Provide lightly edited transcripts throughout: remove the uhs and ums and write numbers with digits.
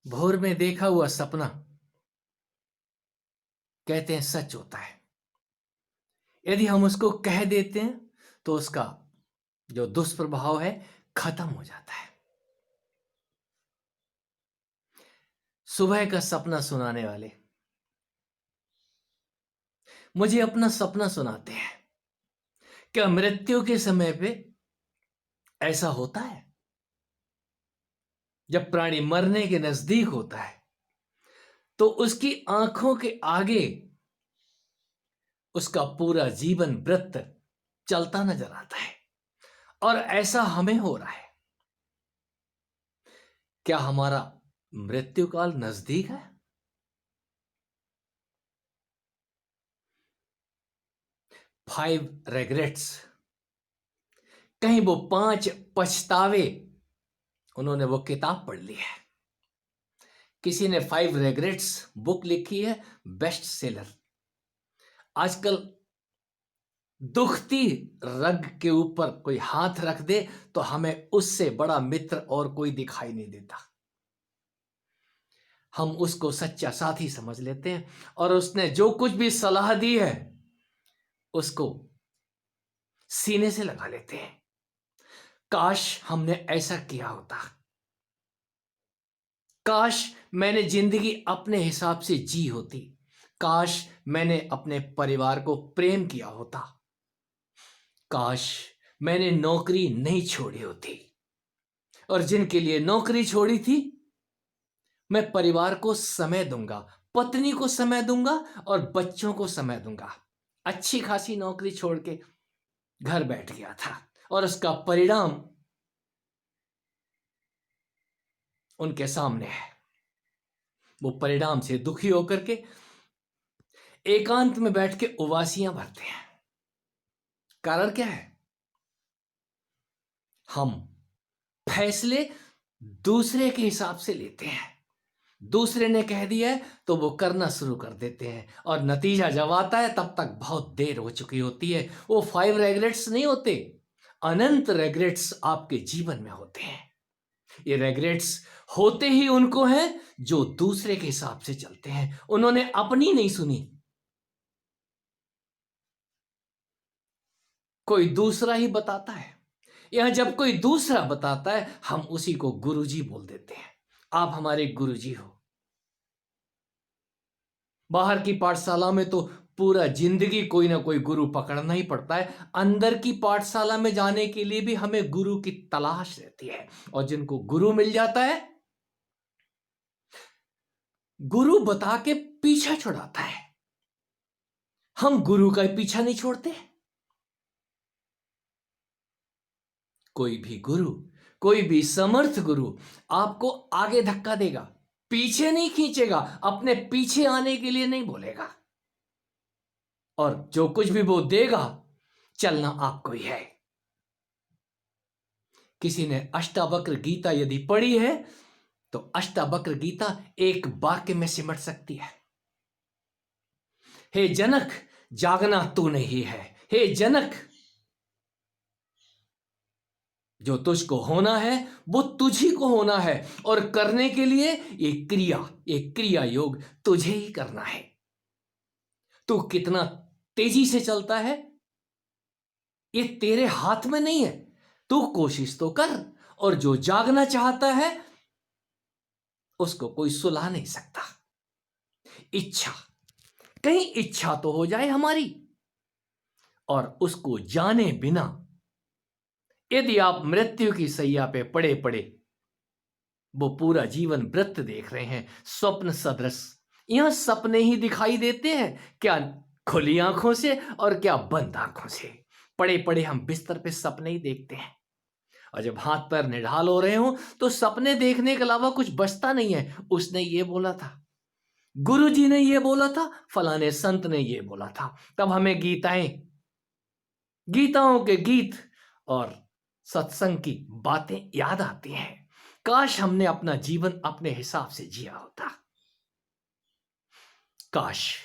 भोर में देखा हुआ सपना कहते हैं सच होता है। यदि हम उसको कह देते हैं तो उसका जो दुष्प्रभाव है खत्म हो जाता है। सुबह का सपना सुनाने वाले मुझे अपना सपना सुनाते हैं। क्या मृत्यु के समय पे ऐसा होता है? जब प्राणी मरने के नजदीक होता है तो उसकी आंखों के आगे उसका पूरा जीवन वृत्त चलता नजर आता है और ऐसा हमें हो रहा है। क्या हमारा मृत्यु काल नजदीक है? फाइव रेग्रेट्स, कहीं वो 5 पछतावे, उन्होंने वो किताब पढ़ ली है। किसी ने 5 रेग्रेट्स बुक लिखी है, बेस्ट सेलर। आजकल दुखती रग के ऊपर कोई हाथ रख दे तो हमें उससे बड़ा मित्र और कोई दिखाई नहीं देता। हम उसको सच्चा साथी समझ लेते हैं और उसने जो कुछ भी सलाह दी है उसको सीने से लगा लेते हैं। काश हमने ऐसा किया होता। काश मैंने जिंदगी अपने हिसाब से जी होती। काश मैंने अपने परिवार को प्रेम किया होता। काश मैंने नौकरी नहीं छोड़ी होती और जिनके लिए नौकरी छोड़ी थी मैं परिवार को समय दूंगा, पत्नी को समय दूंगा और बच्चों को समय दूंगा। अच्छी खासी नौकरी छोड़ के घर बैठ गया था और उसका परिणाम उनके सामने है। वो परिणाम से दुखी होकर के एकांत में बैठ के उबासियां भरते हैं। कारण क्या है? हम फैसले दूसरे के हिसाब से लेते हैं। दूसरे ने कह दिया है तो वो करना शुरू कर देते हैं और नतीजा जब आता है तब तक बहुत देर हो चुकी होती है। वो 5 रेग्रेट्स नहीं होते, अनंत रेग्रेट्स आपके जीवन में होते हैं। ये रेग्रेट्स होते ही उनको हैं जो दूसरे के हिसाब से चलते हैं। उन्होंने अपनी नहीं सुनी, कोई दूसरा ही बताता है। यहां जब कोई दूसरा बताता है हम उसी को गुरुजी बोल देते हैं। आप हमारे गुरुजी हो। बाहर की पाठशाला में तो पूरा जिंदगी कोई ना कोई गुरु पकड़ना ही पड़ता है। अंदर की पाठशाला में जाने के लिए भी हमें गुरु की तलाश रहती है और जिनको गुरु मिल जाता है, गुरु बता के पीछा छुड़ाता है। हम गुरु का पीछा नहीं छोड़ते। कोई भी गुरु, कोई भी समर्थ गुरु आपको आगे धक्का देगा, पीछे नहीं खींचेगा, अपने पीछे आने के लिए नहीं बोलेगा। और जो कुछ भी वो देगा चलना आपको ही है। किसी ने अष्टावक्र गीता यदि पढ़ी है तो अष्टावक्र गीता एक वाक्य में सिमट सकती है। हे जनक, जागना तू नहीं है। हे जनक, जो तुझको होना है वो तुझी को होना है और करने के लिए ये क्रिया योग तुझे ही करना है। तू कितना तेजी से चलता है ये तेरे हाथ में नहीं है। तू कोशिश तो कर और जो जागना चाहता है उसको कोई सुला नहीं सकता। इच्छा, कहीं इच्छा तो हो जाए हमारी। और उसको जाने बिना यदि आप मृत्यु की सैया पे पड़े पड़े वो पूरा जीवन वृत्त देख रहे हैं स्वप्न सदृश, यहां सपने ही दिखाई देते हैं, क्या खुली आंखों से और क्या बंद आंखों से। पड़े पड़े हम बिस्तर पे सपने ही देखते हैं और जब हाथ पैर निढाल हो रहे हो तो सपने देखने के अलावा कुछ बचता नहीं है। उसने ये बोला था, गुरु जी ने ये बोला था, फलाने संत ने ये बोला था। तब हमें गीताओं के गीत और सत्संग की बातें याद आती हैं। काश हमने अपना जीवन अपने हिसाब से जिया होता। काश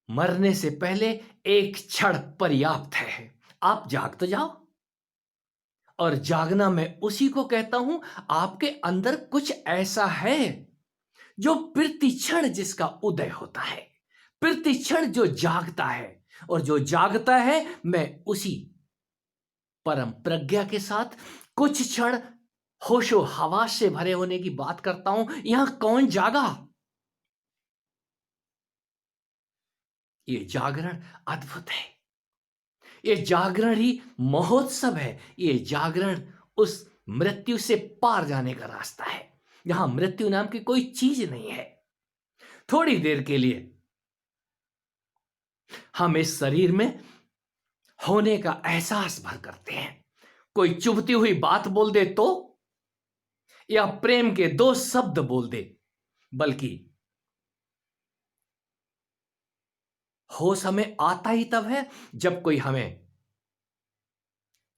मरने से पहले एक क्षण पर्याप्त है। आप जाग तो जाओ और जागना मैं उसी को कहता हूं, आपके अंदर कुछ ऐसा है जो प्रतिक्षण जिसका उदय होता है, प्रतिक्षण जो जागता है। और जो जागता है, मैं उसी परम प्रज्ञा के साथ कुछ क्षण होशो हवास से भरे होने की बात करता हूं। यहां कौन जागा? ये जागरण अद्भुत है। ये जागरण ही महोत्सव है। ये जागरण उस मृत्यु से पार जाने का रास्ता है, जहां मृत्यु नाम की कोई चीज नहीं है। थोड़ी देर के लिए हम इस शरीर में होने का एहसास भर करते हैं। कोई चुभती हुई बात बोल दे तो, या प्रेम के दो शब्द बोल दे, बल्कि होश हमें आता ही तब है जब कोई हमें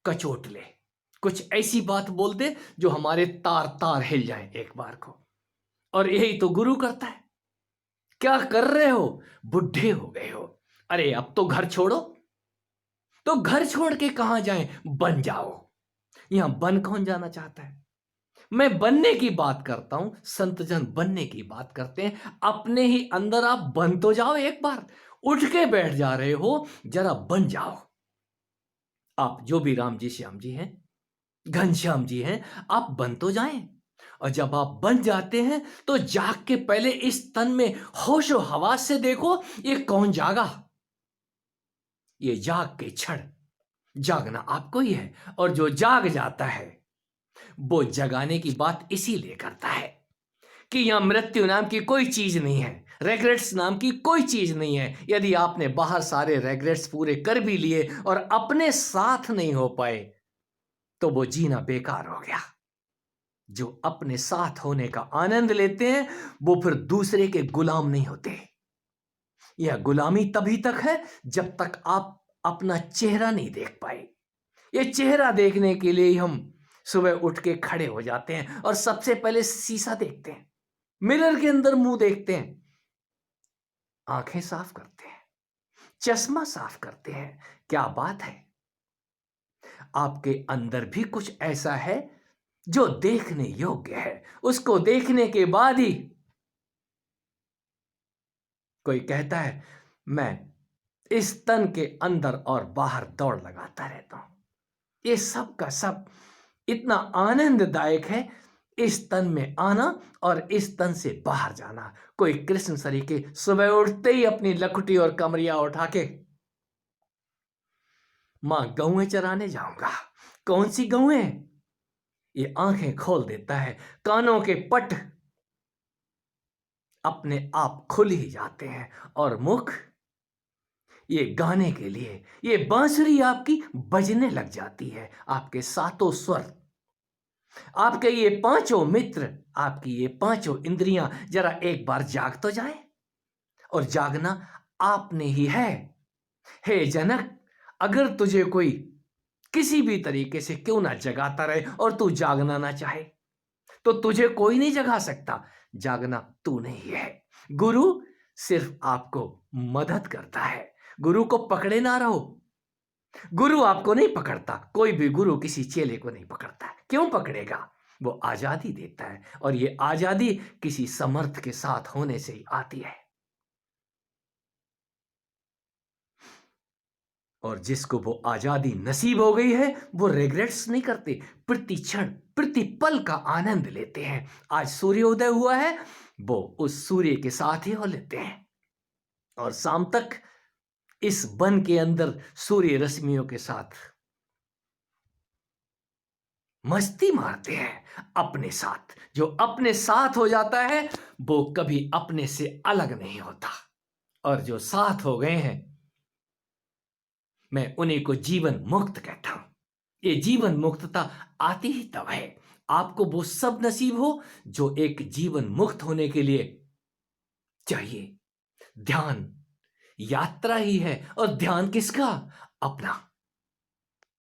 कचोट ले, कुछ ऐसी बात बोल दे जो हमारे तार तार हिल जाएं एक बार को। और यही तो गुरु करता है। क्या कर रहे हो? बुढ़े हो गए हो। अरे अब तो घर छोड़ो। तो घर छोड़ के कहां जाएं? बन जाओ। यहां बन कौन जाना चाहता है? मैं बनने की बात करता हूं, संत जन बनने की बात करते हैं। अपने ही अंदर आप बन तो जाओ एक बार। उठ के बैठ जा रहे हो, जरा बन जाओ। आप जो भी राम जी श्याम जी हैं, घनश्याम जी हैं, आप बन तो जाएं। और जब आप बन जाते हैं तो जाग के पहले इस तन में होशो हवास से देखो, ये कौन जागा। ये जाग के क्षण जागना आपको ही है। और जो जाग जाता है वो जगाने की बात इसीलिए करता है कि यहां मृत्यु नाम की कोई चीज नहीं है, रेग्रेट्स नाम की कोई चीज नहीं है। यदि आपने बाहर सारे रेग्रेट्स पूरे कर भी लिए और अपने साथ नहीं हो पाए, तो वो जीना बेकार हो गया। जो अपने साथ होने का आनंद लेते हैं, वो फिर दूसरे के गुलाम नहीं होते। यह गुलामी तभी तक है जब तक आप अपना चेहरा नहीं देख पाए। ये चेहरा देखने के लिए ही हम सुबह उठ के खड़े हो जाते हैं और सबसे पहले शीशा देखते हैं, मिरर के अंदर मुंह देखते हैं, आंखें साफ करते हैं, चश्मा साफ करते हैं। क्या बात है! आपके अंदर भी कुछ ऐसा है जो देखने योग्य है। उसको देखने के बाद ही कोई कहता है, मैं इस तन के अंदर और बाहर दौड़ लगाता रहता हूं। ये सब का सब इतना आनंददायक है, इस तन में आना और इस तन से बाहर जाना। कोई कृष्ण सरीखे सुबह उठते ही अपनी लखुटी और कमरिया उठा के, मां गौएं चराने जाऊंगा। कौन सी गौएं? ये आंखें खोल देता है, कानों के पट अपने आप खुल ही जाते हैं और मुख ये गाने के लिए, ये बांसुरी आपकी बजने लग जाती है। आपके सातों स्वर, आपके ये पांचों मित्र, आपकी ये पांचों इंद्रियां जरा एक बार जाग तो जाए। और जागना आपने ही है। हे जनक, अगर तुझे कोई किसी भी तरीके से क्यों ना जगाता रहे और तू जागना ना चाहे, तो तुझे कोई नहीं जगा सकता। जागना तू नहीं है। गुरु सिर्फ आपको मदद करता है। गुरु को पकड़े ना रहो। गुरु आपको नहीं पकड़ता। कोई भी गुरु किसी चेले को नहीं पकड़ता। क्यों पकड़ेगा? वो आजादी देता है, और ये आजादी किसी समर्थ के साथ होने से ही आती है। और जिसको वो आजादी नसीब हो गई है, वो रिग्रेट्स नहीं करते, प्रति क्षण प्रति पल का आनंद लेते हैं। आज सूर्योदय हुआ है, वो उस सूर्य के साथ ही हो लेते हैं, और शाम तक इस वन के अंदर सूर्य रश्मियों के साथ मस्ती मारते हैं अपने साथ। जो अपने साथ हो जाता है वो कभी अपने से अलग नहीं होता। और जो साथ हो गए हैं, मैं उन्हीं को जीवन मुक्त कहता हूं। ये जीवन मुक्तता आती ही तब है आपको वो सब नसीब हो जो एक जीवन मुक्त होने के लिए चाहिए। ध्यान यात्रा ही है। और ध्यान किसका? अपना।